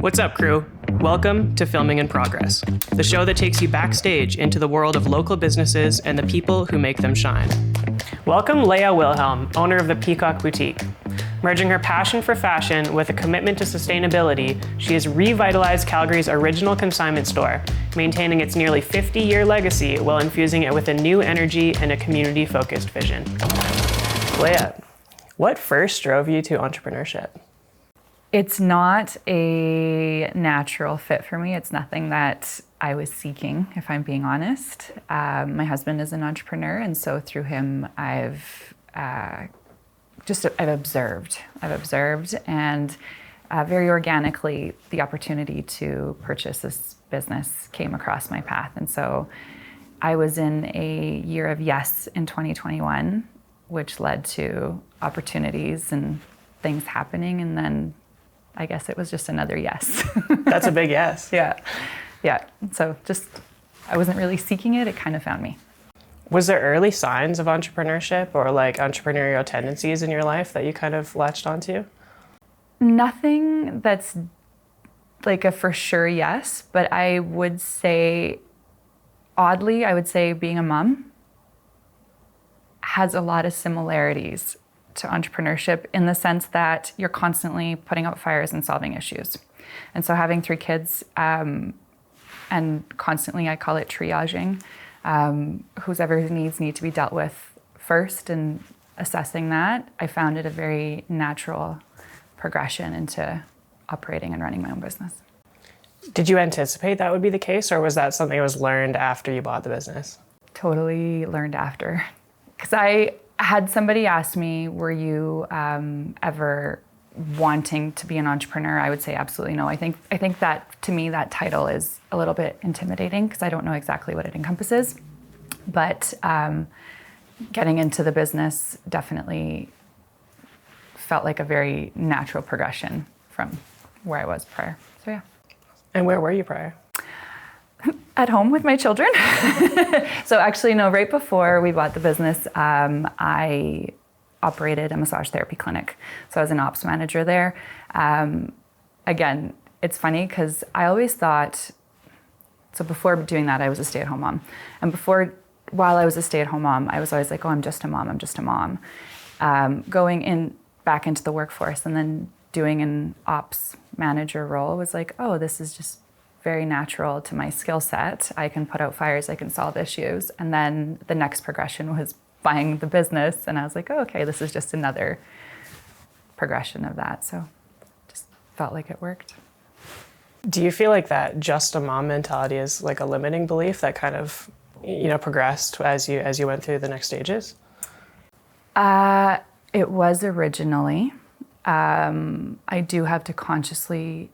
What's up, crew? Welcome to Filming in Progress, the show that takes you backstage into the world of local businesses and the people who make them shine. Welcome Leah Wilhelm, owner of the Peacock Boutique. Merging her passion for fashion with a commitment to sustainability, she has revitalized Calgary's original consignment store, maintaining its nearly 50-year legacy while infusing it with a new energy and a community-focused vision. Leah, what first drove you to entrepreneurship? It's not a natural fit for me. It's nothing that I was seeking, if I'm being honest. My husband is an entrepreneur, and so through him, I've observed, and very organically, the opportunity to purchase this business came across my path. And so I was in a year of yes in 2021, which led to opportunities and things happening, and then I guess it was just another yes. That's a big yes. Yeah. So I wasn't really seeking it. It kind of found me. Was there early signs of entrepreneurship or like entrepreneurial tendencies in your life that you kind of latched onto? Nothing that's like a for sure yes, but I would say, oddly, being a mom has a lot of similarities to entrepreneurship in the sense that you're constantly putting out fires and solving issues. And so having 3 kids, and constantly I call it triaging, whose needs need to be dealt with first, and assessing that, I found it a very natural progression into operating and running my own business. Did you anticipate that would be the case, or was that something that was learned after you bought the business? Totally learned after. Because I had somebody ask me, were you ever wanting to be an entrepreneur? I would say absolutely no. I think that, to me, that title is a little bit intimidating because I don't know exactly what it encompasses. But getting into the business definitely felt like a very natural progression from where I was prior. So yeah. And where were you prior? At home with my children. So actually, no, right before we bought the business, I operated a massage therapy clinic. So I was an ops manager there. Again, it's funny because I always thought, so before doing that, I was a stay-at-home mom. And while I was a stay-at-home mom, I was always like, oh, I'm just a mom. Going back into the workforce and then doing an ops manager role was like, oh, this is just very natural to my skill set. I can put out fires, I can solve issues. And then the next progression was buying the business. And I was like, oh, okay, this is just another progression of that. So just felt like it worked. Do you feel like that just a mom mentality is like a limiting belief that kind of, progressed as you went through the next stages? It was originally. I did have to consciously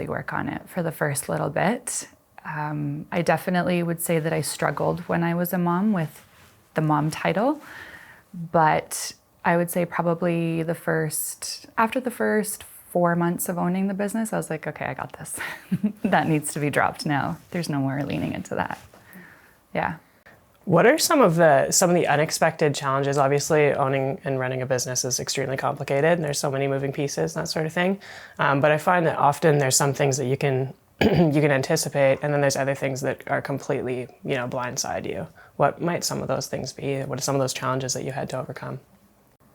work on it for the first little bit. I definitely would say that I struggled when I was a mom with the mom title, but I would say probably after the first 4 months of owning the business, I was like, okay, I got this. That needs to be dropped now. There's no more leaning into that. Yeah. What are some of the unexpected challenges? Obviously, owning and running a business is extremely complicated, and there's so many moving pieces and that sort of thing. But I find that often there's some things that you can anticipate, and then there's other things that are completely, blindside you. What might some of those things be? What are some of those challenges that you had to overcome?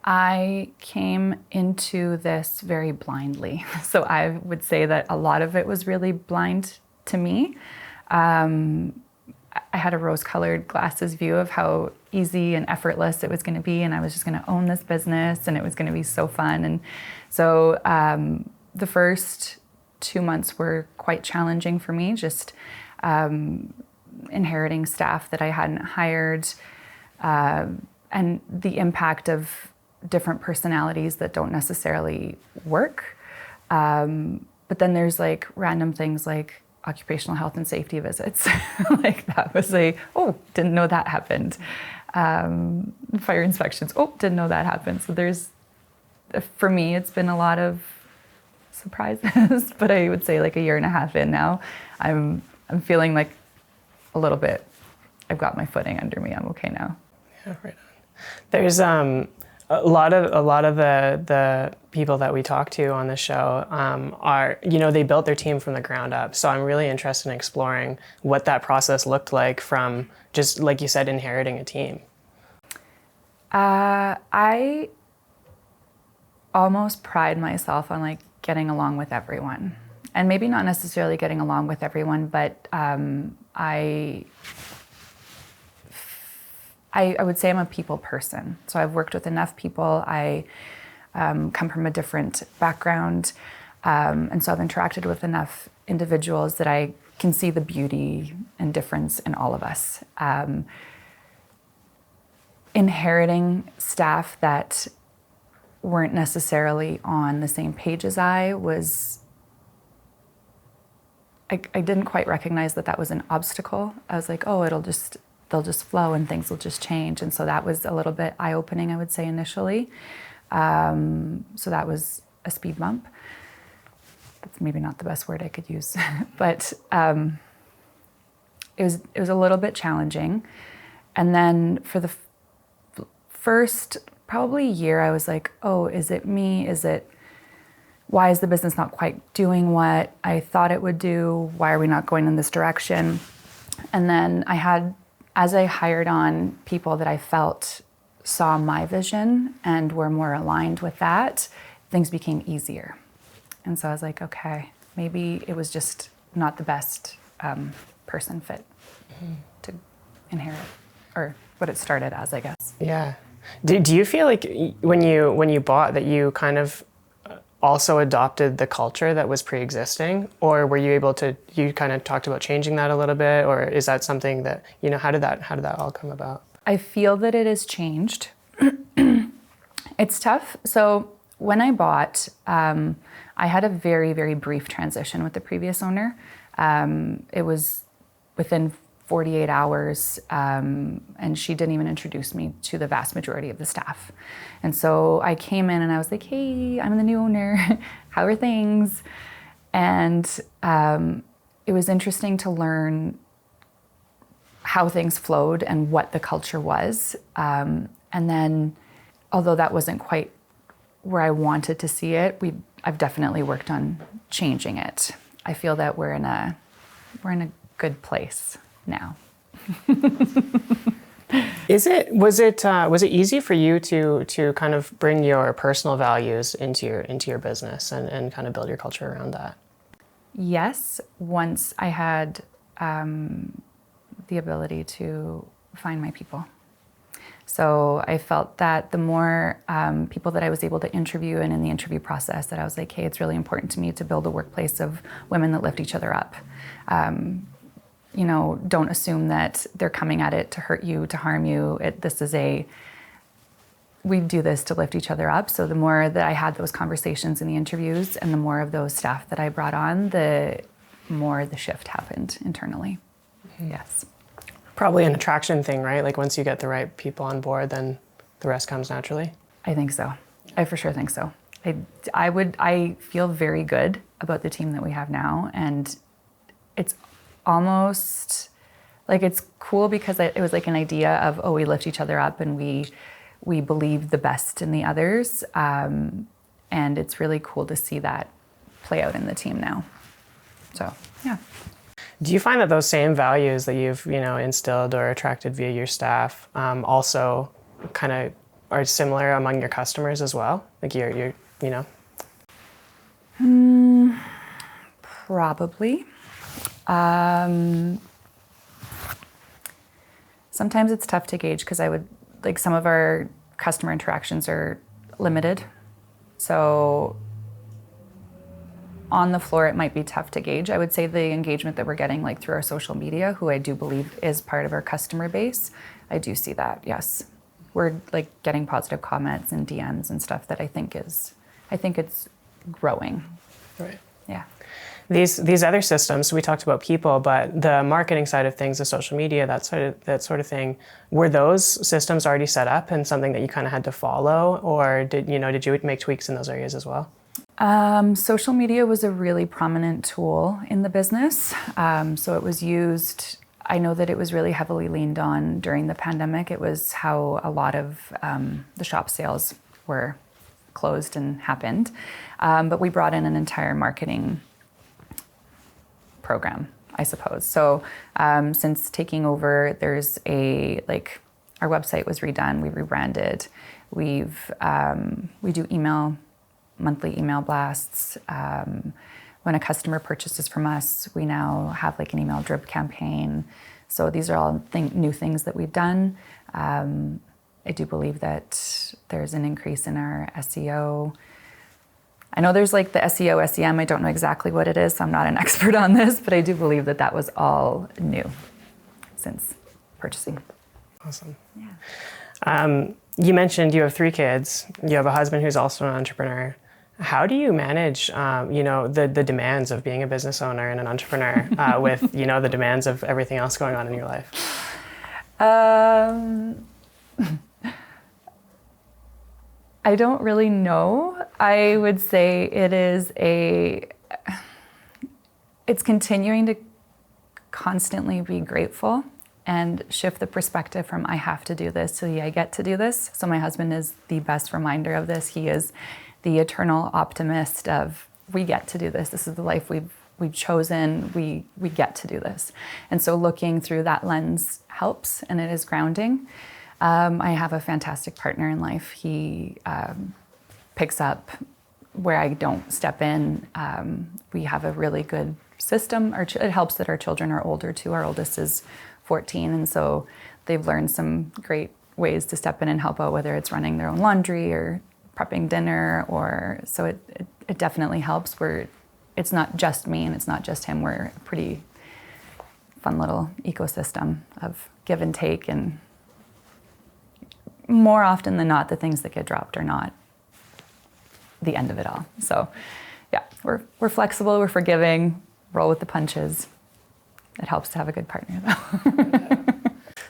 I came into this very blindly. So I would say that a lot of it was really blind to me. I had a rose-colored glasses view of how easy and effortless it was going to be, and I was just going to own this business, and it was going to be so fun. And so the first 2 months were quite challenging for me, just inheriting staff that I hadn't hired, and the impact of different personalities that don't necessarily work. But then there's like random things like occupational health and safety visits. Like that was didn't know that happened. Fire inspections, didn't know that happened. So for me, it's been a lot of surprises, but I would say like a year and a half in now, I'm feeling like a little bit, I've got my footing under me. I'm okay now. Yeah, right on. There's a A lot of the people that we talk to on the show are, they built their team from the ground up. So I'm really interested in exploring what that process looked like from just, like you said, inheriting a team. I almost pride myself on like getting along with everyone, and maybe not necessarily getting along with everyone, but I would say I'm a people person. So I've worked with enough people. I come from a different background, and so I've interacted with enough individuals that I can see the beauty and difference in all of us. Inheriting staff that weren't necessarily on the same page as I didn't quite recognize that was an obstacle. I was like, oh, they'll just flow and things will just change. And so that was a little bit eye-opening, I would say, initially. So that was a speed bump. That's maybe not the best word I could use, but it was a little bit challenging. And then for the first probably year, I was like, oh, is it me? Why is the business not quite doing what I thought it would do? Why are we not going in this direction? And then as I hired on people that I felt saw my vision and were more aligned with that, things became easier. And so I was like, okay, maybe it was just not the best person fit to inherit, or what it started as, I guess. Yeah. Do you feel like when you bought that you kind of also adopted the culture that was pre-existing, or were you able to, you kind of talked about changing that a little bit, or is that something that, how did that all come about? I feel that it has changed. It's tough. So when I bought, I had a very, very brief transition with the previous owner. It was within 48 hours, and she didn't even introduce me to the vast majority of the staff. And so I came in and I was like, hey, I'm the new owner. How are things? And it was interesting to learn how things flowed and what the culture was. And then, although that wasn't quite where I wanted to see it, I've definitely worked on changing it. I feel that we're in a good place now. Was it easy for you to kind of bring your personal values into your business and kind of build your culture around that? Yes, once I had the ability to find my people. So I felt that the more people that I was able to interview, and in the interview process, that I was like, hey, it's really important to me to build a workplace of women that lift each other up. Don't assume that they're coming at it to hurt you, to harm you. We do this to lift each other up. So the more that I had those conversations in the interviews and the more of those staff that I brought on, the more the shift happened internally. Mm-hmm. Yes. Probably an attraction thing, right? Like once you get the right people on board, then the rest comes naturally. I think so. I for sure think so. I feel very good about the team that we have now, and it's almost like it's cool because it was like an idea of, oh, we lift each other up and we believe the best in the others, and it's really cool to see that play out in the team now. So yeah. Do you find that those same values that you've instilled or attracted via your staff also kind of are similar among your customers as well? Like you're Probably. Sometimes it's tough to gauge because some of our customer interactions are limited. So on the floor, it might be tough to gauge. I would say the engagement that we're getting through our social media, who I do believe is part of our customer base, I do see that, yes. We're getting positive comments and DMs and stuff that I think it's growing. Right. Yeah. These other systems, we talked about people, but the marketing side of things, the social media, that sort of thing, were those systems already set up and something that you kind of had to follow, or did you make tweaks in those areas as well? Social media was a really prominent tool in the business. So it was used, I know that it was really heavily leaned on during the pandemic. It was how a lot of the shop sales were closed and happened. But we brought in an entire marketing program, I suppose. So since taking over, there's our website was redone, we rebranded. We do monthly email blasts. When a customer purchases from us, we now have like an email drip campaign. So these are all new things that we've done. I do believe that there's an increase in our SEO. I know there's like the SEO, SEM, I don't know exactly what it is, so I'm not an expert on this, but I do believe that that was all new since purchasing. Awesome. Yeah. You mentioned you have 3 kids. You have a husband who's also an entrepreneur. How do you manage, the demands of being a business owner and an entrepreneur with, the demands of everything else going on in your life? I don't really know. I would say it's continuing to constantly be grateful and shift the perspective from I have to do this to I get to do this. So my husband is the best reminder of this. He is the eternal optimist of we get to do this. This is the life we've chosen. We get to do this. And so looking through that lens helps, and it is grounding. I have a fantastic partner in life. He picks up where I don't step in. We have a really good system. It helps that our children are older too. Our oldest is 14, and so they've learned some great ways to step in and help out, whether it's running their own laundry or prepping dinner, so it definitely helps. It's not just me and it's not just him. We're a pretty fun little ecosystem of give and take, and more often than not, the things that get dropped are not the end of it all. So yeah, we're flexible, we're forgiving, roll with the punches. It helps to have a good partner though.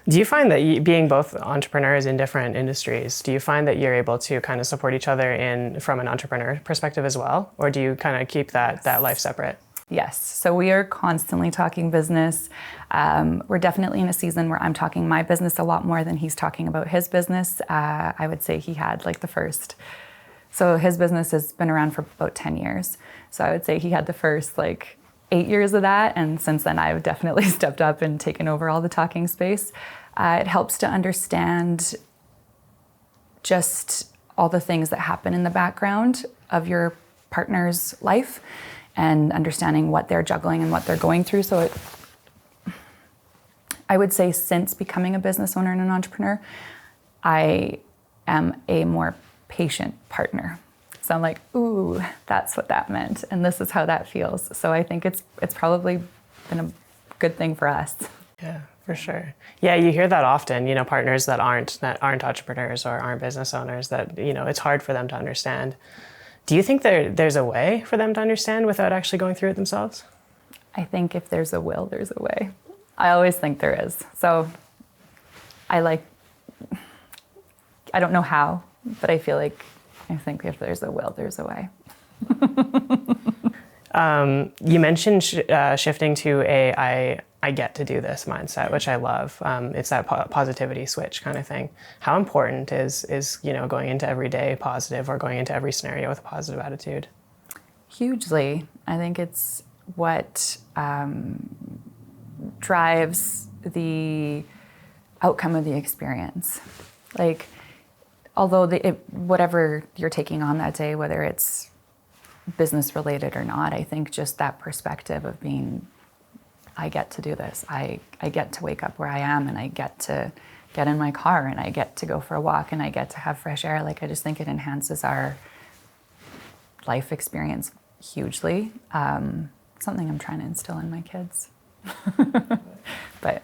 Do you find that being both entrepreneurs in different industries, do you find that you're able to kind of support each other from an entrepreneur perspective as well? Or do you kind of keep that life separate? Yes. So we are constantly talking business. We're definitely in a season where I'm talking my business a lot more than he's talking about his business. I would say he had like the first. So his business has been around for about 10 years. So I would say he had the first 8 years of that, and since then I've definitely stepped up and taken over all the talking space. It helps to understand just all the things that happen in the background of your partner's life and understanding what they're juggling and what they're going through. So I would say since becoming a business owner and an entrepreneur, I am a more patient partner. So I'm like, ooh, that's what that meant, and this is how that feels. So I think it's probably been a good thing for us. Yeah, for sure. Yeah, you hear that often. Partners that aren't entrepreneurs or aren't business owners, that it's hard for them to understand. Do you think there's a way for them to understand without actually going through it themselves? I think if there's a will, there's a way. I always think there is. So I don't know how, but I think if there's a will, there's a way. You mentioned shifting to I get to do this mindset, which I love. It's that positivity switch kind of thing. How important is going into every day positive, or going into every scenario with a positive attitude? Hugely. I think it's what drives the outcome of the experience. Although whatever you're taking on that day, whether it's business related or not, I think just that perspective of being, I get to do this. I get to wake up where I am, and I get to get in my car, and I get to go for a walk, and I get to have fresh air. I just think it enhances our life experience hugely. Something I'm trying to instill in my kids. But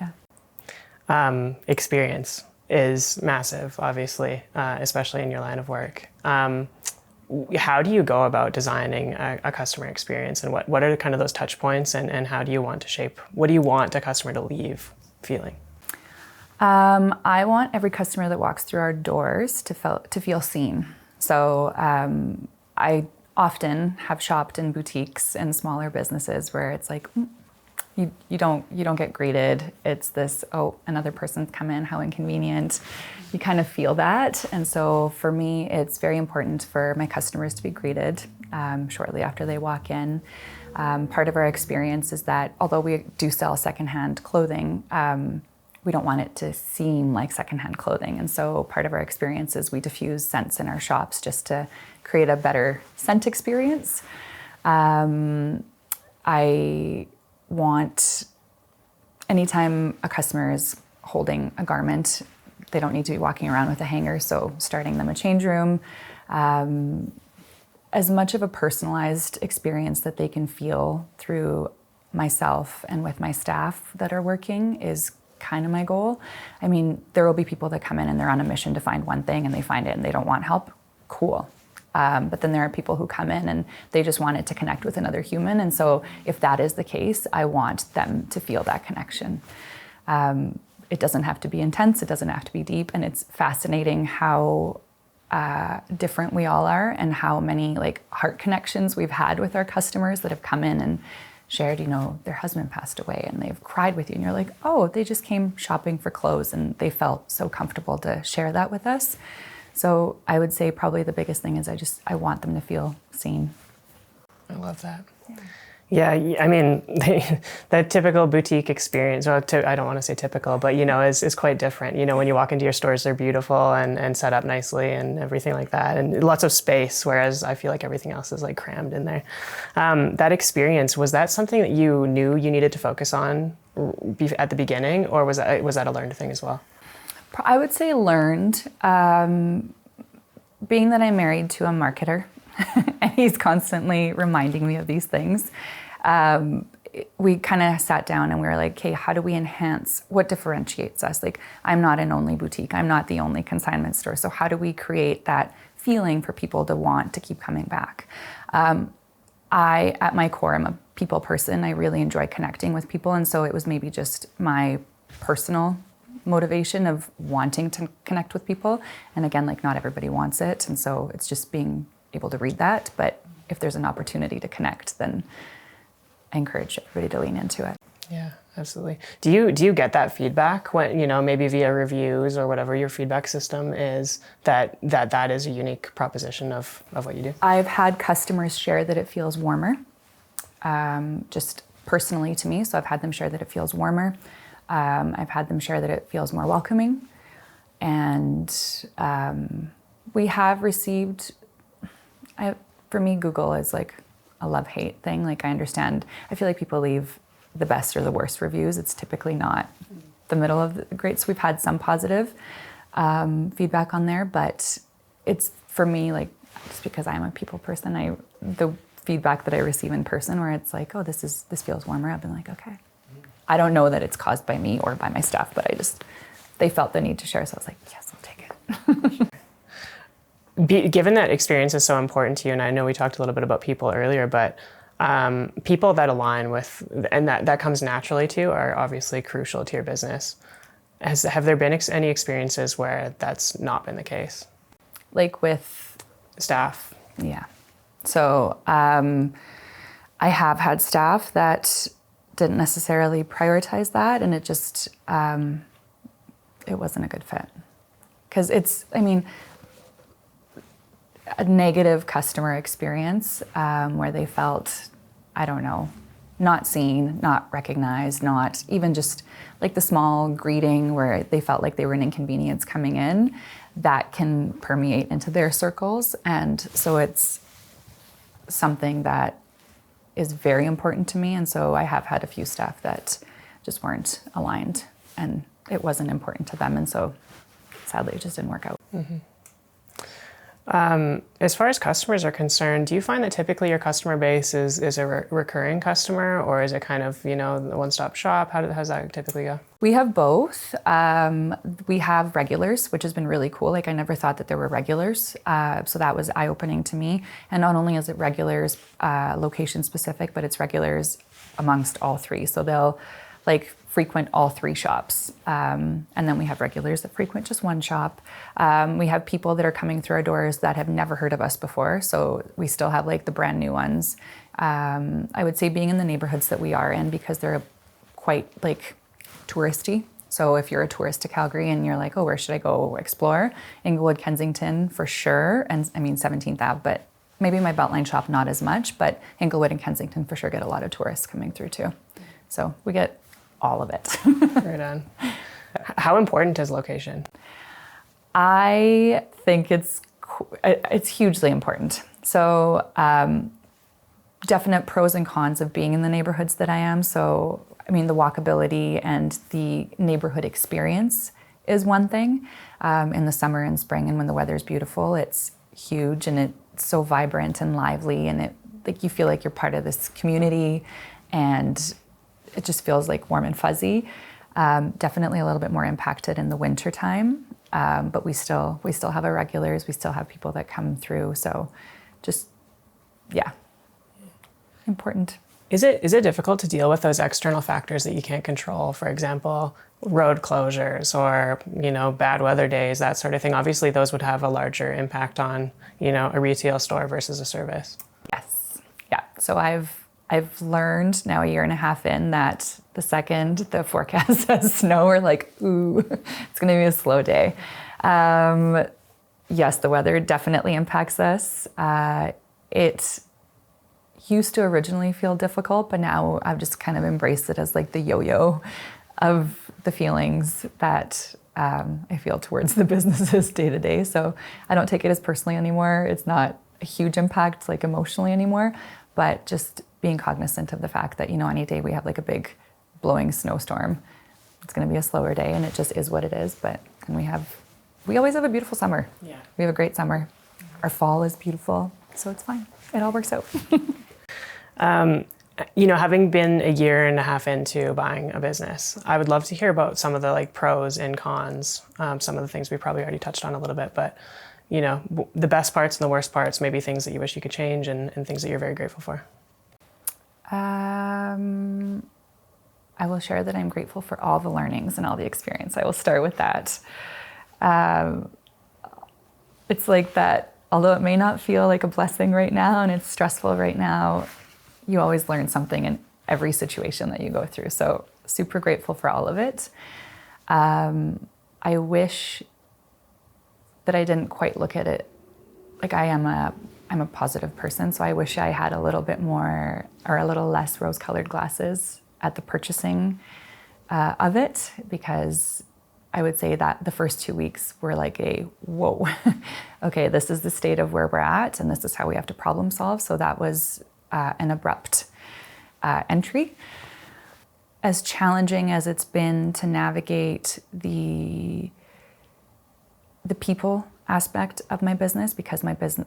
yeah. Experience is massive, obviously, especially in your line of work. How do you go about designing a customer experience, and what are kind of those touch points, and how do you want to shape, what do you want a customer to leave feeling? I want every customer that walks through our doors to feel seen. So I often have shopped in boutiques and smaller businesses where it's like, you don't get greeted. It's this, oh, another person's come in, how inconvenient. You kind of feel that. And so for me, it's very important for my customers to be greeted shortly after they walk in. Part of our experience is that although we do sell secondhand clothing, we don't want it to seem like secondhand clothing. And so part of our experience is we diffuse scents in our shops just to create a better scent experience. I want, anytime a customer is holding a garment, they don't need to be walking around with a hanger, so starting them a change room. As much of a personalized experience that they can feel through myself and with my staff that are working is kind of my goal. I mean, there will be people that come in and they're on a mission to find one thing and they find it and they don't want help. Cool. But then there are people who come in and they just want it to connect with another human. And so if that is the case, I want them to feel that connection. It doesn't have to be intense. It doesn't have to be deep. And it's fascinating how different we all are and how many like heart connections we've had with our customers that have come in and shared, their husband passed away and they've cried with you. And you're like, oh, they just came shopping for clothes and they felt so comfortable to share that with us. So I would say probably the biggest thing is I want them to feel seen. I love that. Yeah, I mean, that typical boutique experience, well, I don't want to say typical, but, is quite different. When you walk into your stores, they're beautiful and set up nicely and everything like that. And lots of space, whereas I feel like everything else is like crammed in there. That experience, was that something that you knew you needed to focus on at the beginning, or was that a learned thing as well? I would say learned. Being that I'm married to a marketer, and he's constantly reminding me of these things, we kind of sat down and we were like, okay, how do we enhance what differentiates us? Like, I'm not an only boutique. I'm not the only consignment store. So how do we create that feeling for people to want to keep coming back? At my core, I'm a people person. I really enjoy connecting with people. And so it was maybe just my personal motivation of wanting to connect with people. And again, like not everybody wants it. And so it's just being able to read that. But if there's an opportunity to connect, then I encourage everybody to lean into it. Yeah, absolutely. Do you get that feedback when, maybe via reviews or whatever your feedback system is, that is a unique proposition of what you do? I've had customers share that it feels warmer, just personally to me. So I've had them share that it feels warmer. I've had them share that it feels more welcoming. And we have received, for me, Google is like a love-hate thing. Like I feel like people leave the best or the worst reviews. It's typically not the middle of the great. So we've had some positive feedback on there, but it's for me, like, just because I'm a people person, the feedback that I receive in person where it's like, oh, this feels warmer. I've been like, okay. I don't know that it's caused by me or by my staff, but they felt the need to share. So I was like, yes, I'll take it. Given that experience is so important to you, and I know we talked a little bit about people earlier, but people that align with, and that comes naturally to, are obviously crucial to your business. Have there been any experiences where that's not been the case? Like with staff? Yeah. So I have had staff that didn't necessarily prioritize that, and it just, it wasn't a good fit. Because a negative customer experience where they felt, I don't know, not seen, not recognized, not even just like the small greeting where they felt like they were an inconvenience coming in, that can permeate into their circles. And so it's something that is very important to me. And so I have had a few staff that just weren't aligned and it wasn't important to them. And so sadly, it just didn't work out. Mm-hmm. As far as customers are concerned, do you find that typically your customer base is a recurring customer, or is it kind of, the one-stop shop? How does that typically go? We have both. We have regulars, which has been really cool. Like I never thought that there were regulars. So that was eye-opening to me. And not only is it regulars location specific, but it's regulars amongst all three. So they'll frequent all three shops. And then we have regulars that frequent just one shop. We have people that are coming through our doors that have never heard of us before. So we still have the brand new ones. I would say being in the neighborhoods that we are in, because they're quite like touristy. So if you're a tourist to Calgary and you're like, oh, where should I go explore? Inglewood, Kensington for sure. And I mean, 17th Ave, but maybe my Beltline shop, not as much, but Inglewood and Kensington for sure get a lot of tourists coming through too. So we get all of it. Right on. How important is location? I think it's hugely important. So definite pros and cons of being in the neighborhoods that I am. So, I mean, the walkability and the neighborhood experience is one thing. In the summer and spring and when the weather's beautiful, it's huge and it's so vibrant and lively, and you feel like you're part of this community, and it just feels like warm and fuzzy. Definitely a little bit more impacted in the winter time, but we still have our regulars. We still have people that come through. So, just important. Is it difficult to deal with those external factors that you can't control? For example, road closures or, bad weather days, that sort of thing. Obviously, those would have a larger impact on, a retail store versus a service. Yes. Yeah. So I've learned now, a year and a half in, that the second the forecast says snow, we're like, ooh, it's going to be a slow day. Yes, the weather definitely impacts us. It used to originally feel difficult, but now I've just kind of embraced it as like the yo-yo of the feelings that I feel towards the businesses day to day. So I don't take it as personally anymore. It's not a huge impact like emotionally anymore, but just being cognizant of the fact that, any day we have like a big blowing snowstorm, it's going to be a slower day, and it just is what it is. But we always have a beautiful summer. Yeah. We have a great summer. Our fall is beautiful, so it's fine. It all works out. Having been a year and a half into buying a business, I would love to hear about some of the pros and cons, some of the things we probably already touched on a little bit, but the best parts and the worst parts, maybe things that you wish you could change and things that you're very grateful for. I will share that I'm grateful for all the learnings and all the experience. I will start with that. It's like that, although it may not feel like a blessing right now and it's stressful right now, you always learn something in every situation that you go through. So super grateful for all of it. I wish that I didn't quite look at it like I'm a positive person. So I wish I had a little bit more or a little less rose-colored glasses at the purchasing of it, because I would say that the first 2 weeks were like whoa, okay, this is the state of where we're at and this is how we have to problem solve. So that was an abrupt entry. As challenging as it's been to navigate the people aspect of my business, because my business,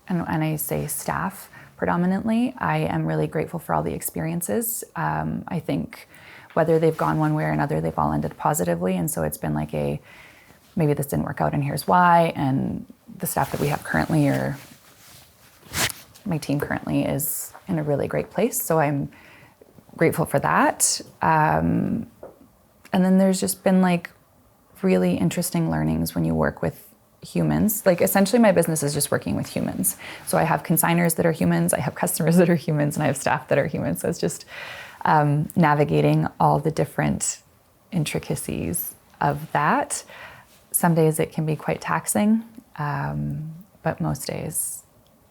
and I say staff predominantly, I am really grateful for all the experiences. I think whether they've gone one way or another, they've all ended positively. And so it's been like maybe this didn't work out and here's why. And the staff that we have currently, or my team currently, is in a really great place. So I'm grateful for that. And then there's just been really interesting learnings when you work with humans. Essentially my business is just working with humans. So I have consigners that are humans, I have customers that are humans, and I have staff that are humans. So it's just navigating all the different intricacies of that. Some days it can be quite taxing, but most days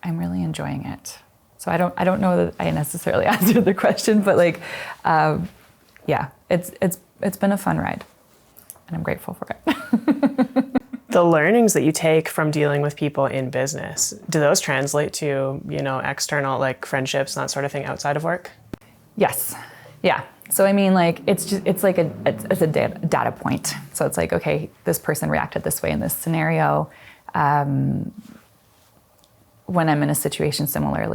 I'm really enjoying it. So I don't know that I necessarily answered the question, but it's been a fun ride, and I'm grateful for it. The learnings that you take from dealing with people in business, do those translate to, external friendships and that sort of thing outside of work? Yes. Yeah. So I mean, it's a data point. So it's okay, this person reacted this way in this scenario. When I'm in a situation similar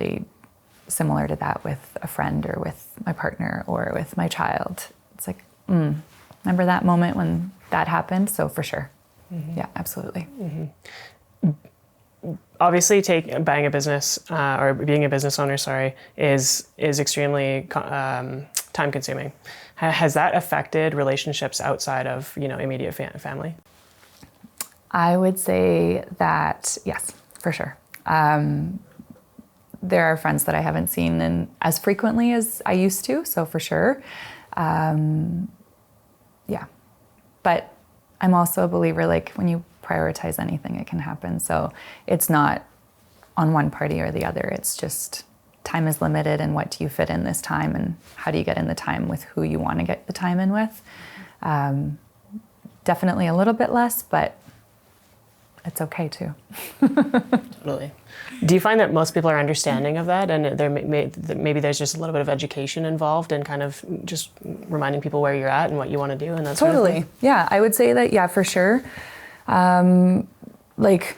to that with a friend or with my partner or with my child, it's remember that moment when that happened? So for sure. Mm-hmm. Yeah, absolutely. Mm-hmm. Obviously, buying a business or being a business owner, is extremely time consuming. Has that affected relationships outside of immediate family? I would say that yes, for sure. There are friends that I haven't seen as frequently as I used to, so for sure. Yeah. But I'm also a believer, like when you prioritize anything, it can happen. So it's not on one party or the other. It's just time is limited, and what do you fit in this time, and how do you get in the time with who you want to get the time in with. Definitely a little bit less, but it's okay too. Totally. Do you find that most people are understanding of that, and maybe there's just a little bit of education involved in kind of just reminding people where you're at and what you want to do and that sort of thing? Yeah, I would say that, yeah, for sure. Like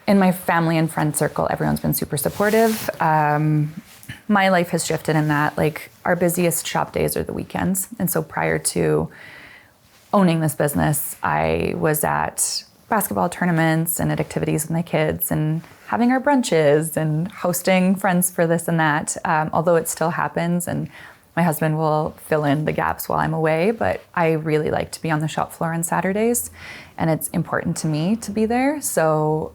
in my family and friend circle, everyone's been super supportive. My life has shifted in that, like, our busiest shop days are the weekends. And so prior to owning this business, I was at basketball tournaments and at activities with my kids and having our brunches and hosting friends for this and that, although it still happens, and my husband will fill in the gaps while I'm away, but I really like to be on the shop floor on Saturdays, and it's important to me to be there. So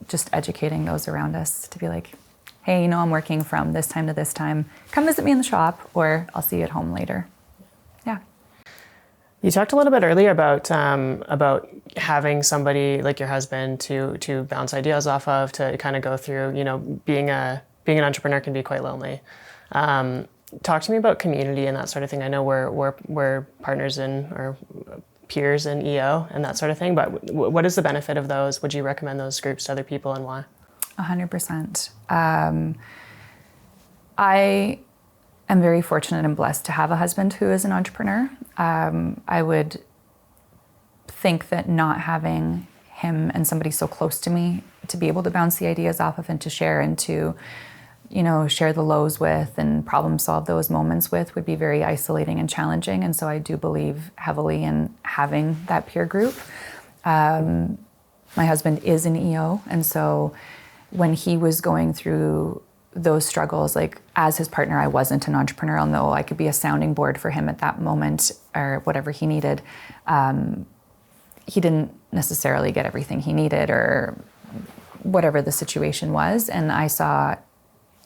just educating those around us to be like, hey, I'm working from this time to this time. Come visit me in the shop, or I'll see you at home later. Yeah. You talked a little bit earlier about having somebody like your husband to bounce ideas off of, to kind of go through, being an entrepreneur can be quite lonely. Talk to me about community and that sort of thing. I know we're partners in, or peers in EO and that sort of thing, but what is the benefit of those? Would you recommend those groups to other people, and why? 100%. I am very fortunate and blessed to have a husband who is an entrepreneur. I would think that not having him and somebody so close to me to be able to bounce the ideas off of and to share and to, share the lows with and problem solve those moments with would be very isolating and challenging. And so I do believe heavily in having that peer group. My husband is an EO, and so when he was going through those struggles, like as his partner, I wasn't an entrepreneur, although I could be a sounding board for him at that moment or whatever he needed. He didn't necessarily get everything he needed or whatever the situation was. And I saw,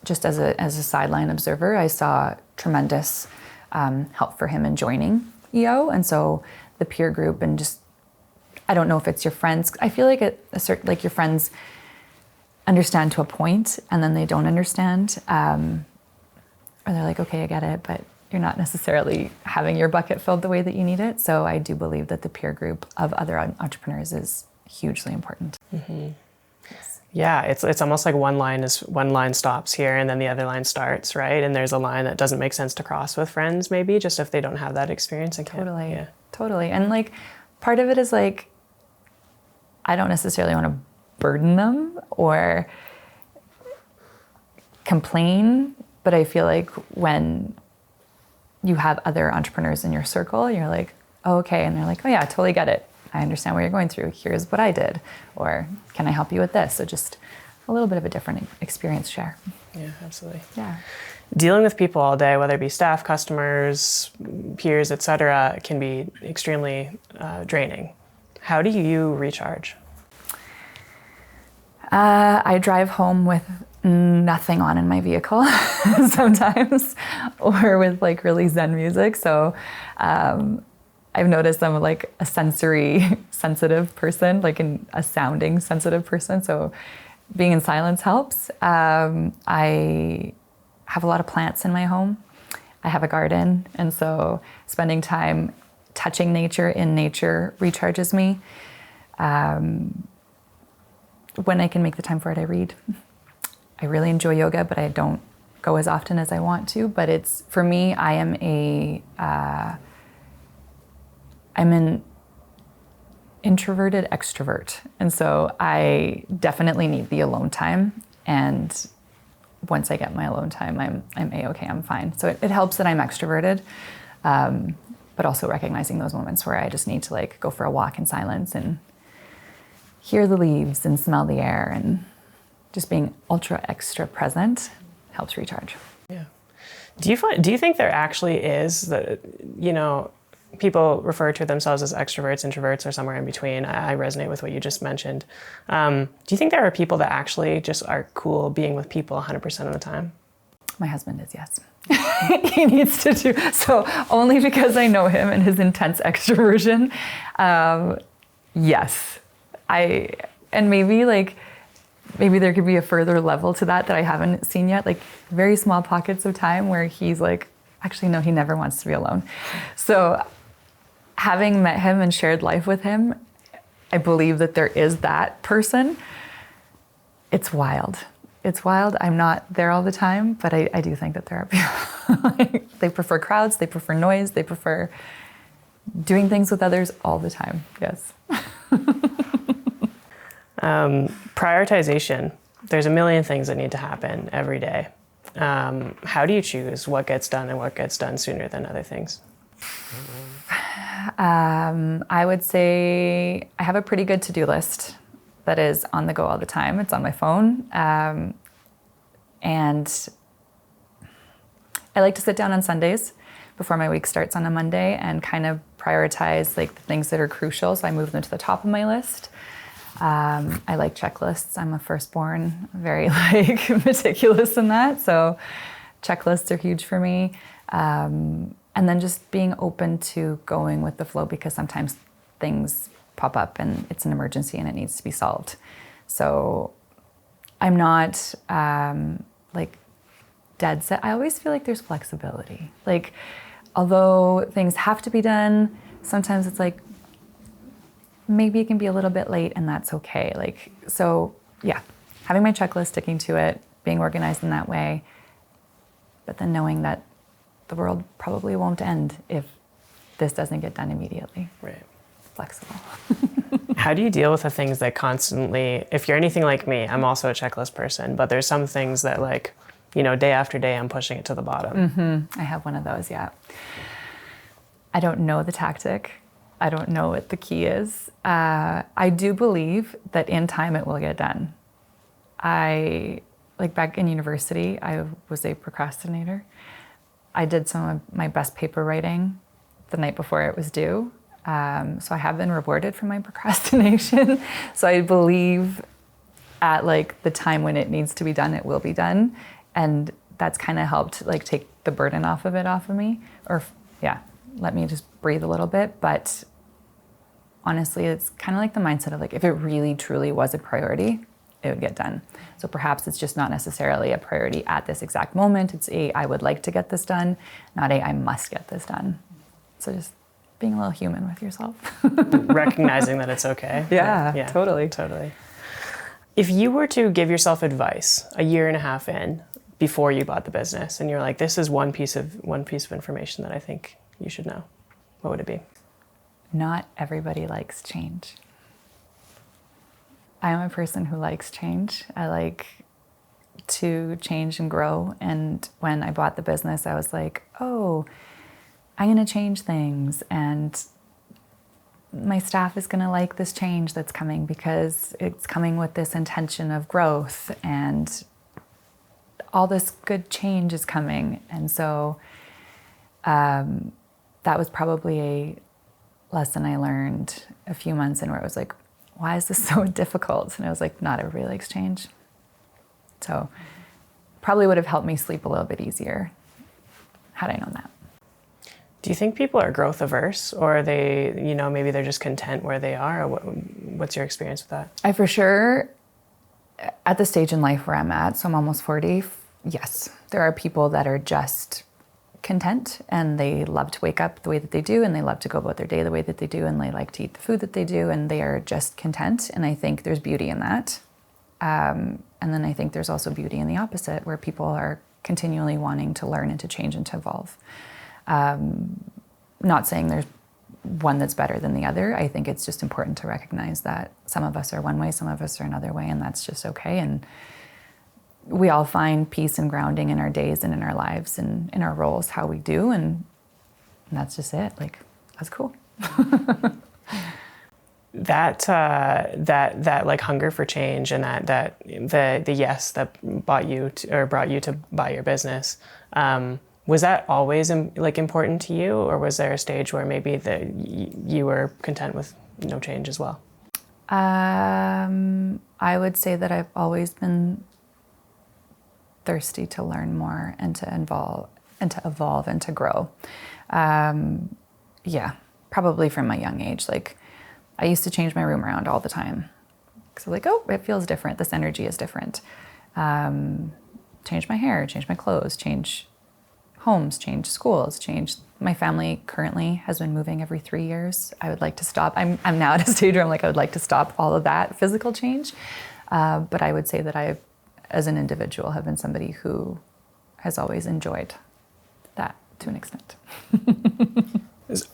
just as a sideline observer, I saw tremendous help for him in joining EO. And so the peer group, and just, I don't know if it's your friends. I feel like like your friends understand to a point, and then they don't understand. Or they're like, okay, I get it, but you're not necessarily having your bucket filled the way that you need it. So I do believe that the peer group of other entrepreneurs is hugely important. Mm-hmm. Yes. Yeah, it's almost like one line stops here and then the other line starts, right? And there's a line that doesn't make sense to cross with friends, maybe, just if they don't have that experience. Totally. And like, part of it is like, I don't necessarily want to burden them or complain, but I feel like when you have other entrepreneurs in your circle, you're like, oh, okay. And they're like, oh yeah, I totally get it. I understand what you're going through. Here's what I did. Or can I help you with this? So just a little bit of a different experience share. Yeah, absolutely. Yeah. Dealing with people all day, whether it be staff, customers, peers, et cetera, can be extremely draining. How do you recharge? I drive home with nothing on in my vehicle sometimes, or with like really Zen music. So I've noticed I'm like a sensory sensitive person, like a sounding sensitive person. So being in silence helps. I have a lot of plants in my home. I have a garden. And so spending time touching nature in nature recharges me. When I can make the time for it, I read. I really enjoy yoga, but I don't go as often as I want to. But it's, for me, I'm an introverted extrovert. And so I definitely need the alone time. And once I get my alone time, I'm A-okay, I'm fine. So it helps that I'm extroverted, but also recognizing those moments where I just need to like go for a walk in silence and hear the leaves and smell the air, and just being ultra extra present helps recharge. Yeah. Do you think there actually is that, people refer to themselves as extroverts, introverts, or somewhere in between? I resonate with what you just mentioned. Do you think there are people that actually just are cool being with people 100% of the time? My husband is, yes. He needs to do so only because I know him and his intense extroversion. Yes, and maybe there could be a further level to that I haven't seen yet. Like very small pockets of time where he's like, actually no, he never wants to be alone. So having met him and shared life with him, I believe that there is that person. It's wild. It's wild. I'm not there all the time, but I do think that there are people. They prefer crowds, they prefer noise, they prefer doing things with others all the time. Yes. Prioritization. There's a million things that need to happen every day. How do you choose what gets done and what gets done sooner than other things? I would say I have a pretty good to-do list that is on the go all the time. It's on my phone. And I like to sit down on Sundays before my week starts on a Monday and kind of prioritize like the things that are crucial. So I move them to the top of my list. I like checklists. I'm a firstborn, very meticulous in that. So checklists are huge for me. And then just being open to going with the flow because sometimes things pop up and it's an emergency and it needs to be solved. So I'm not dead set. I always feel like there's flexibility. Like, although things have to be done, sometimes it's like, maybe it can be a little bit late and that's okay. Like, so yeah, having my checklist, sticking to it, being organized in that way, but then knowing that the world probably won't end if this doesn't get done immediately. Right. Flexible. How do you deal with the things that constantly, if you're anything like me, I'm also a checklist person, but there's some things that day after day, I'm pushing it to the bottom. Mm-hmm. I have one of those, yeah. I don't know the tactic. I don't know what the key is. I do believe that in time it will get done. Back in university, I was a procrastinator. I did some of my best paper writing the night before it was due. So I have been rewarded for my procrastination. So I believe at the time when it needs to be done, it will be done. And that's kind of helped take the burden off of me, or let me just breathe a little bit. But honestly, it's kind of like the mindset of if it really truly was a priority, it would get done. So perhaps it's just not necessarily a priority at this exact moment. It's I would like to get this done, not I must get this done. So just being a little human with yourself. Recognizing that it's okay. Yeah, totally. If you were to give yourself advice a year and a half in before you bought the business and you're like, this is one piece of information that I think you should know, what would it be? Not everybody likes change. I am a person who likes change. I like to change and grow. And when I bought the business, I was like, oh, I'm going to change things. And my staff is going to like this change that's coming because it's coming with this intention of growth and all this good change is coming. And so that was probably a lesson I learned a few months in where it was like, why is this so difficult? And I was like, not everybody likes change. So probably would have helped me sleep a little bit easier had I known that. Do you think people are growth averse, or are they, maybe they're just content where they are? Or what's your experience with that? I for sure, at the stage in life where I'm at, so I'm almost 40, yes, there are people that are just content and they love to wake up the way that they do and they love to go about their day the way that they do and they like to eat the food that they do and they are just content. And I think there's beauty in that. And then I think there's also beauty in the opposite where people are continually wanting to learn and to change and to evolve. Not saying there's one that's better than the other. I think it's just important to recognize that some of us are one way, some of us are another way, and that's just okay. And we all find peace and grounding in our days and in our lives and in our roles, how we do, and that's just it. That's cool. That hunger for change and that the yes that brought you to buy your business, was that always important to you, or was there a stage where maybe you were content with no change as well? I would say that I've always been thirsty to learn more and to evolve and to grow. Yeah, probably from a young age. Like, I used to change my room around all the time. So like, oh, it feels different. This energy is different. Change my hair, change my clothes, change homes, change schools, change. My family currently has been moving every 3 years. I would like to stop. I'm now at a stage where I'm like, I would like to stop all of that physical change. But I would say that I, as an individual, have been somebody who has always enjoyed that to an extent.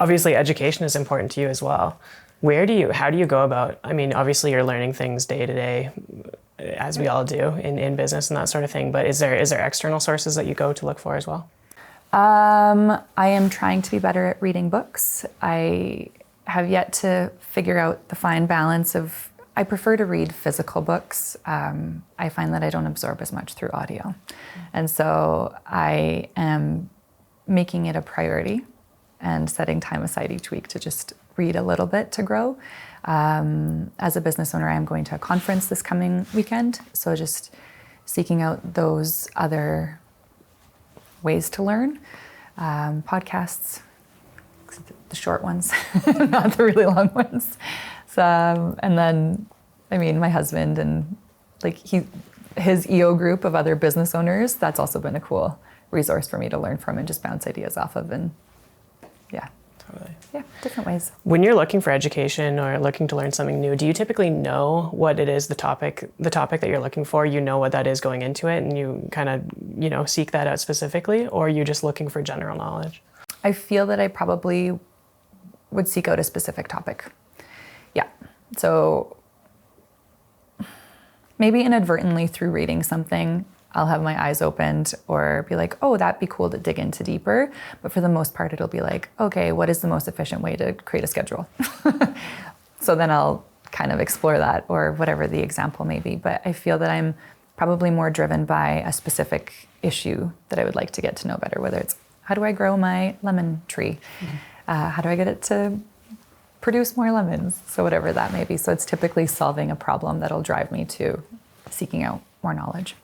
Obviously, education is important to you as well. How do you go about, I mean, obviously you're learning things day to day, as we all do in business and that sort of thing, but is there external sources that you go to look for as well? I am trying to be better at reading books. I have yet to figure out the fine balance of, I prefer to read physical books. I find that I don't absorb as much through audio. And so I am making it a priority and setting time aside each week to just read a little bit to grow. As a business owner, I'm going to a conference this coming weekend. So just seeking out those other ways to learn. Podcasts, the short ones, not the really long ones. So, and then, I mean, my husband and like his EO group of other business owners, that's also been a cool resource for me to learn from and just bounce ideas off of. And yeah. Totally. Yeah, different ways. When you're looking for education or looking to learn something new, do you typically know what it is, the topic that you're looking for, you know what that is going into it, and you kind of, seek that out specifically, or are you just looking for general knowledge? I feel that I probably would seek out a specific topic. Yeah. So maybe inadvertently through reading something, I'll have my eyes opened or be like, oh, that'd be cool to dig into deeper. But for the most part, it'll be like, okay, what is the most efficient way to create a schedule? So then I'll kind of explore that or whatever the example may be. But I feel that I'm probably more driven by a specific issue that I would like to get to know better, whether it's how do I grow my lemon tree? How do I get it to produce more lemons? So whatever that may be. So it's typically solving a problem that'll drive me to seeking out more knowledge.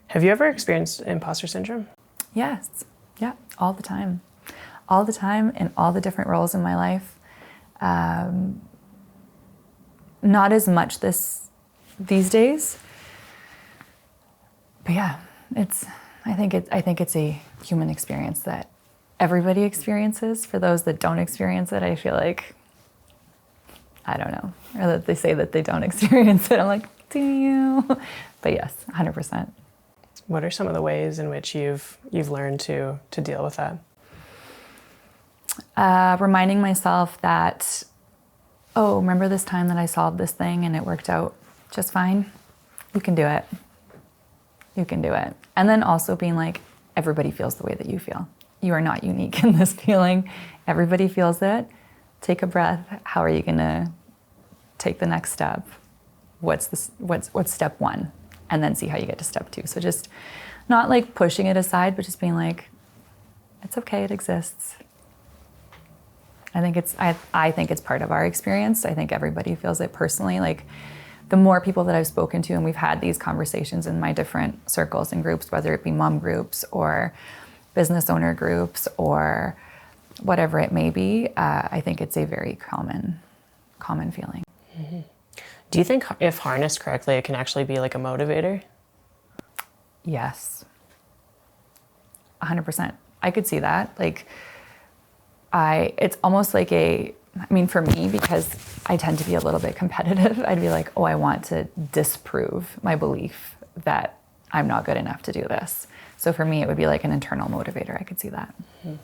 Have you ever experienced imposter syndrome? Yes. Yeah. All the time. All the time in all the different roles in my life. Not as much these days. But yeah, I think it's a human experience that everybody experiences. For those that don't experience it, I feel like, I don't know. Or that they say that they don't experience it. I'm like, do you? But yes, 100%. What are some of the ways in which you've learned to deal with that? Reminding myself that, oh, remember this time that I solved this thing and it worked out just fine? You can do it. You can do it. And then also being like, everybody feels the way that you feel. You are not unique in this feeling. Everybody feels it. Take a breath. How are you gonna take the next step? What's step one? And then see how you get to step two. So just not like pushing it aside, but just being like, it's okay, it exists. I think it's part of our experience. I think everybody feels it personally. Like the more people that I've spoken to, and we've had these conversations in my different circles and groups, whether it be mom groups or business owner groups or whatever it may be, I think it's a very common feeling. Mm-hmm. Do you think if harnessed correctly, it can actually be like a motivator? Yes. 100%. I could see that. Like, it's almost like for me, because I tend to be a little bit competitive, I'd be like, oh, I want to disprove my belief that I'm not good enough to do this. So for me, it would be like an internal motivator. I could see that. Mm-hmm.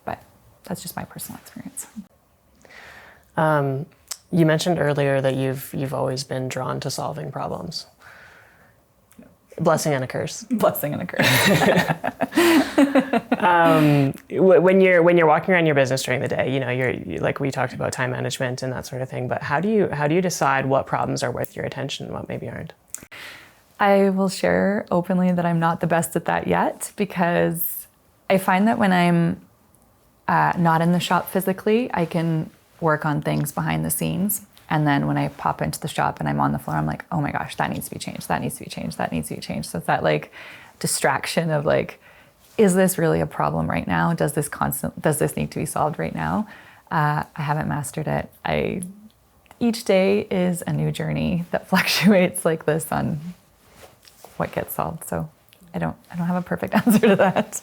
But that's just my personal experience. You mentioned earlier that you've always been drawn to solving problems. Blessing and a curse. Blessing and a curse. When you're walking around your business during the day, you're like we talked about time management and that sort of thing. But how do you decide what problems are worth your attention and what maybe aren't? I will share openly that I'm not the best at that yet, because I find that when I'm not in the shop physically, I can work on things behind the scenes And then when I pop into the shop and I'm on the floor, I'm like, oh my gosh, that needs to be changed. That needs to be changed. That needs to be changed. So it's that like distraction of like, is this really a problem right now? Does this need to be solved right now? I haven't mastered it. Each day is a new journey that fluctuates like this on what gets solved. So I don't have a perfect answer to that.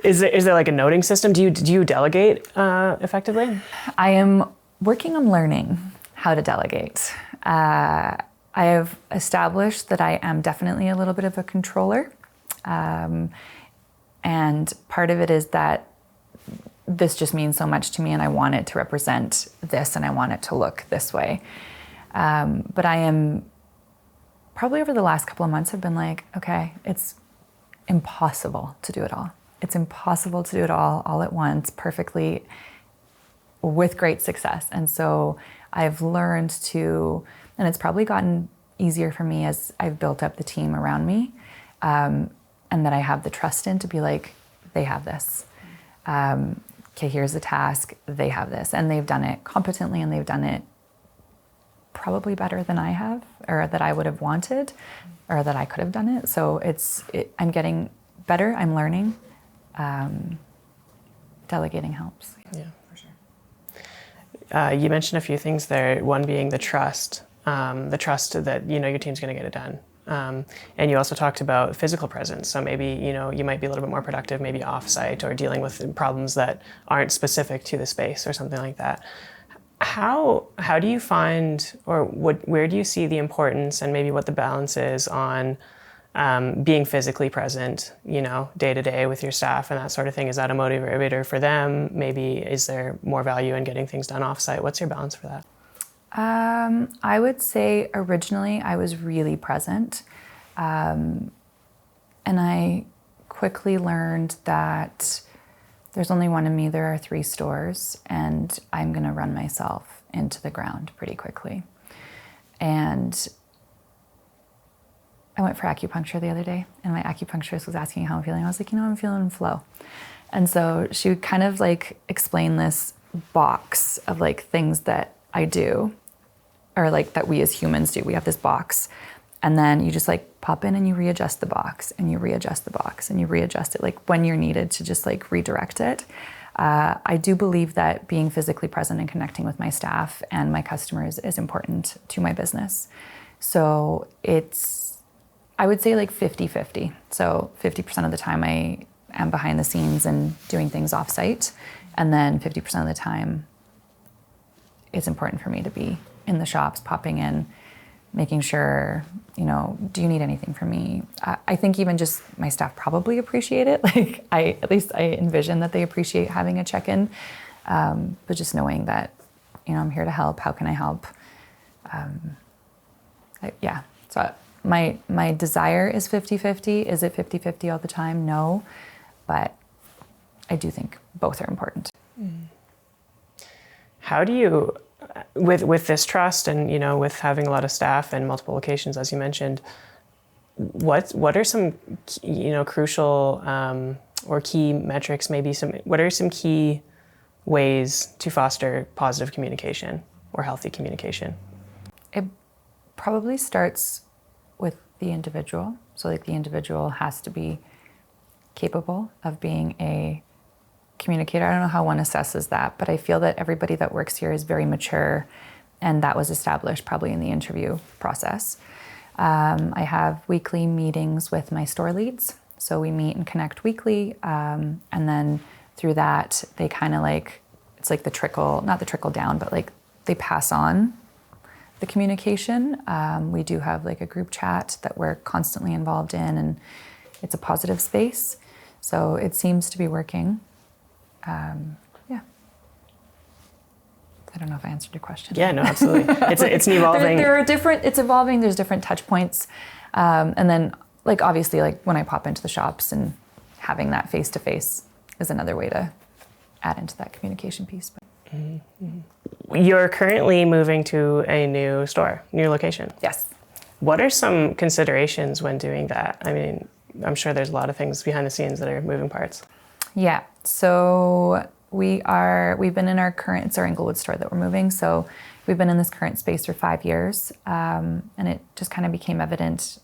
Is there like a noting system? Do you delegate effectively? I am working on learning how to delegate. I have established that I am definitely a little bit of a controller. And part of it is that this just means so much to me and I want it to represent this and I want it to look this way. But I am probably over the last couple of months have been like, okay, it's impossible to do it all. It's impossible to do it all at once perfectly with great success. And so I've learned to, and it's probably gotten easier for me as I've built up the team around me, and that I have the trust in to be like, they have this. Okay, here's the task, they have this. And they've done it competently and they've done it probably better than I have, or that I would have wanted, or that I could have done it. So I'm getting better, I'm learning. Delegating helps. Yeah, for sure. You mentioned a few things there, one being the trust that, your team's gonna get it done. And you also talked about physical presence. So maybe, you might be a little bit more productive, maybe off-site or dealing with problems that aren't specific to the space or something like that. How do you find, or where do you see the importance and maybe what the balance is on being physically present, day to day with your staff and that sort of thing? Is that a motivator for them? Maybe is there more value in getting things done off-site? What's your balance for that? I would say originally I was really present. And I quickly learned that there's only one of me, there are 3 stores, and I'm gonna run myself into the ground pretty quickly. And I went for acupuncture the other day, and my acupuncturist was asking how I'm feeling. I was like, I'm feeling flow. And so she would kind of like explain this box of like things that I do, or like that we as humans do. We have this box, and then you just like pop in and you readjust the box, and you readjust the box, and you readjust it like when you're needed to just like redirect it. I do believe that being physically present and connecting with my staff and my customers is important to my business. So I would say like 50-50. So 50% of the time I am behind the scenes and doing things off-site, and then 50% of the time it's important for me to be in the shops, popping in, making sure, do you need anything from me? I think even just my staff probably appreciate it. Like at least I envision that they appreciate having a check-in, but just knowing that, I'm here to help. How can I help? So my desire is 50-50. Is it 50-50 all the time? No, but I do think both are important. How do you, with this trust and, with having a lot of staff and multiple locations, as you mentioned, what are some, crucial or key metrics, what are some key ways to foster positive communication or healthy communication? It probably starts with the individual. So like the individual has to be capable of being a communicator. I don't know how one assesses that, but I feel that everybody that works here is very mature, and that was established probably in the interview process. I have weekly meetings with my store leads. So we meet and connect weekly, and then through that, they kind of like, it's like not the trickle down, but like they pass on the communication. We do have like a group chat that we're constantly involved in, and it's a positive space. So it seems to be working. I don't know if I answered your question. Yeah, no, absolutely. It's an evolving. It's evolving. There's different touch points. And then like, obviously like when I pop into the shops and having that face-to-face is another way to add into that communication piece. Mm-hmm. You're currently moving to a new location. Yes. What are some considerations when doing that? I mean, I'm sure there's a lot of things behind the scenes that are moving parts. Yeah. So we've been in it's our Inglewood store that we're moving. So we've been in this current space for 5 years. And it just kind of became evident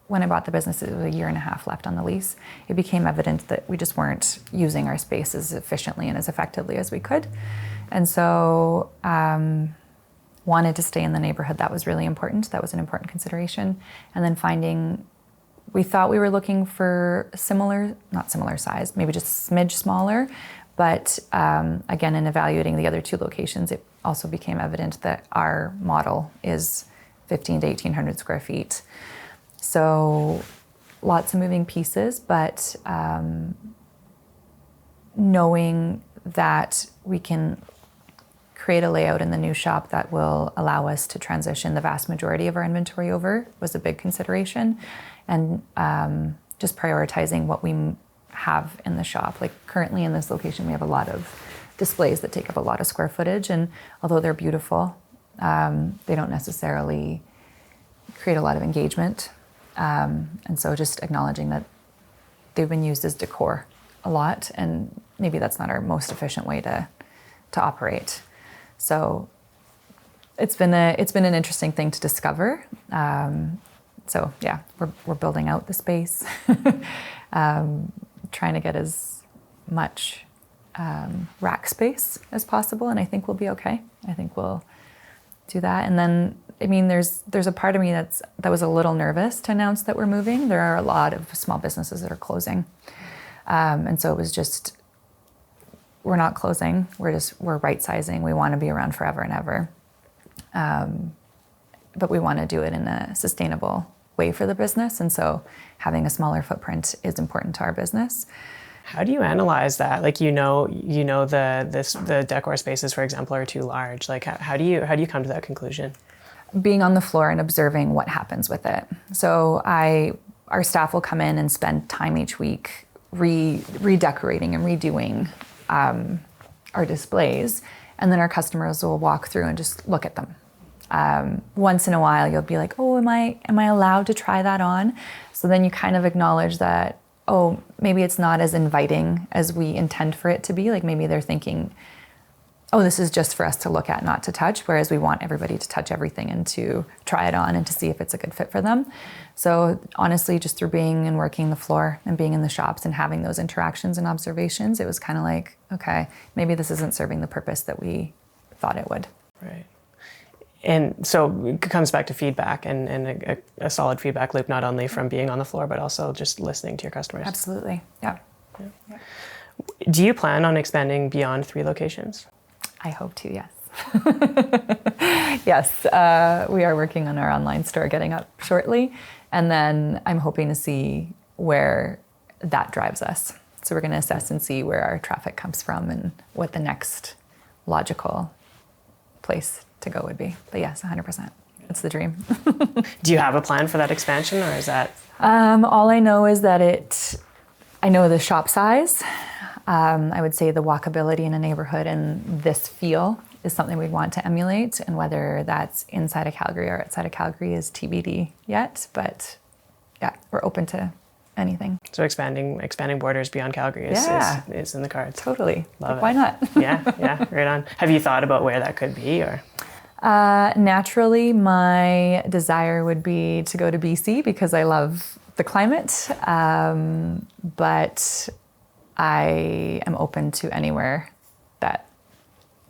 when I bought the business, it was 1.5 years left on the lease. It became evident that we just weren't using our space as efficiently and as effectively as we could. And so wanted to stay in the neighborhood. That was really important. That was an important consideration. And then we thought we were looking for not similar size, maybe just a smidge smaller. But again, in evaluating the other 2 locations, it also became evident that our model is 1,500 to 1,800 square feet. So lots of moving pieces, but knowing that we can create a layout in the new shop that will allow us to transition the vast majority of our inventory over was a big consideration. And just prioritizing what we have in the shop. Like currently in this location, we have a lot of displays that take up a lot of square footage. And although they're beautiful, they don't necessarily create a lot of engagement. And so just acknowledging that they've been used as decor a lot, and maybe that's not our most efficient way to operate. So it's been an interesting thing to discover. So yeah, we're building out the space, trying to get as much rack space as possible, and I think we'll be okay. I think we'll do that. And then, I mean, there's a part of me that was a little nervous to announce that we're moving. There are a lot of small businesses that are closing, and so it was just, we're not closing. We're right sizing. We want to be around forever and ever, but we want to do it in a sustainable way for the business. And so having a smaller footprint is important to our business. How do you analyze that? Like, the decor spaces, for example, are too large. Like, how do you come to that conclusion? Being on the floor and observing what happens with it. So our staff will come in and spend time each week redecorating and redoing our displays, and then our customers will walk through and just look at them. Once in a while, you'll be like, "Oh, am I allowed to try that on?" So then you kind of acknowledge that, oh, maybe it's not as inviting as we intend for it to be. Like maybe they're thinking, oh, this is just for us to look at, not to touch, whereas we want everybody to touch everything and to try it on and to see if it's a good fit for them. So honestly, just through being and working the floor and being in the shops and having those interactions and observations, it was kind of like, okay, maybe this isn't serving the purpose that we thought it would. Right. And so it comes back to feedback and a solid feedback loop, not only from being on the floor, but also just listening to your customers. Absolutely, yeah. Do you plan on expanding beyond 3 locations? I hope to, yes. Yes, we are working on our online store getting up shortly. And then I'm hoping to see where that drives us. So we're going to assess and see where our traffic comes from and what the next logical place to go would be. But yes, 100%. It's the dream. Do you have a plan for that expansion, or is that? All I know is that I know the shop size. I would say the walkability in a neighborhood and this feel is something we'd want to emulate, and whether that's inside of Calgary or outside of Calgary is TBD yet, but yeah, we're open to anything. So expanding borders beyond Calgary is in the cards. Totally. Love it. Why not? yeah, right on. Have you thought about where that could be, or? Naturally, my desire would be to go to BC because I love the climate, but I am open to anywhere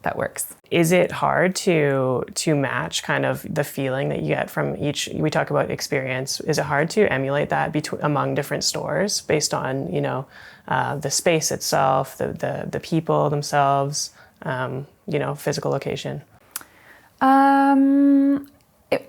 that works. Is it hard to match kind of the feeling that you get from each? We talk about experience. Is it hard to emulate that among different stores based on the space itself, the people themselves, physical location? I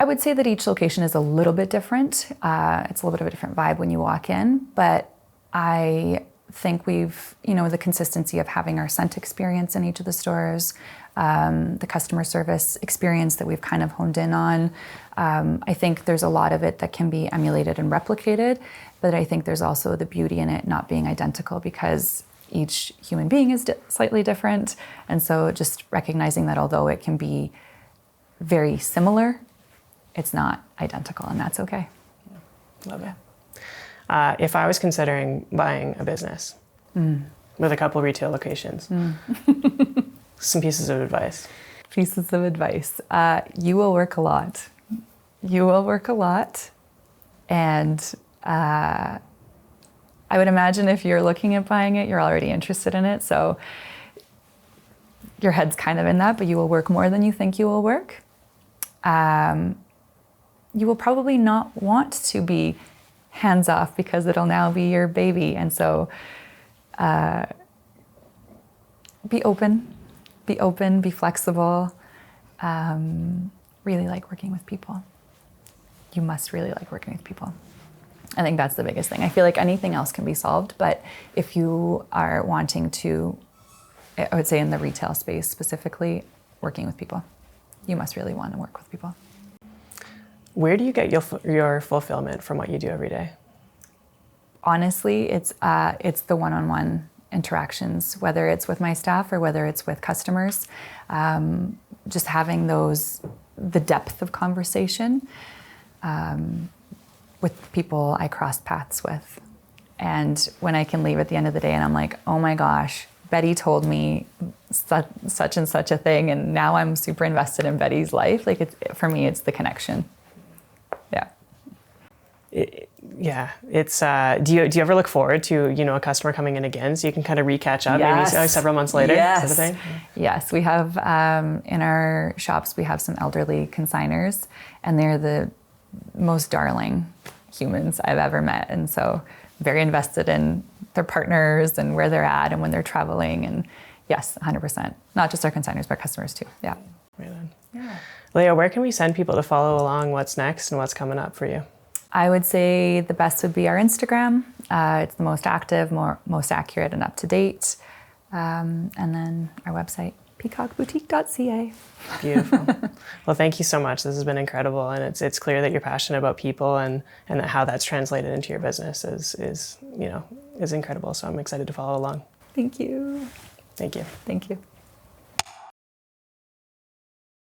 would say that each location is a little bit different. It's a little bit of a different vibe when you walk in, but I think we've, the consistency of having our scent experience in each of the stores, the customer service experience that we've kind of honed in on. I think there's a lot of it that can be emulated and replicated, but I think there's also the beauty in it not being identical because each human being is slightly different. And so just recognizing that although it can be very similar, it's not identical, and that's okay. Love it. If I was considering buying a business, with a couple retail locations. Some pieces of advice. Pieces of advice. You will work a lot. You will work a lot. And I would imagine if you're looking at buying it, you're already interested in it. So your head's kind of in that, but you will work more than you think you will work. You will probably not want to be hands off because it'll now be your baby. And so be open, be flexible. Really like working with people. You must really like working with people. I think that's the biggest thing. I feel like anything else can be solved, but if you are wanting to, I would say in the retail space specifically, working with people, you must really want to work with people. Where do you get your fulfillment from what you do every day? Honestly, it's the one-on-one interactions, whether it's with my staff or whether it's with customers. Just having the depth of conversation with people I cross paths with. And when I can leave at the end of the day and I'm like, oh my gosh, Betty told me such and such a thing, and now I'm super invested in Betty's life. Like, for me, it's the connection. Yeah. It's do you ever look forward to a customer coming in again so you can kind of recatch up maybe several months later? Yes. Sort of thing? Yes, we have in our shops we have some elderly consigners, and they're the most darling humans I've ever met, and so very invested in their partners and where they're at and when they're traveling. And yes, 100%. Not just our consigners, but customers too. Yeah. Right on. Yeah. Leah, where can we send people to follow along what's next and what's coming up for you? I would say the best would be our Instagram. It's the most active, most accurate and up to date. And then our website, peacockboutique.ca. Beautiful. Well, thank you so much. This has been incredible, and it's clear that you're passionate about people and that how that's translated into your business is incredible. So I'm excited to follow along. Thank you. Thank you. Thank you.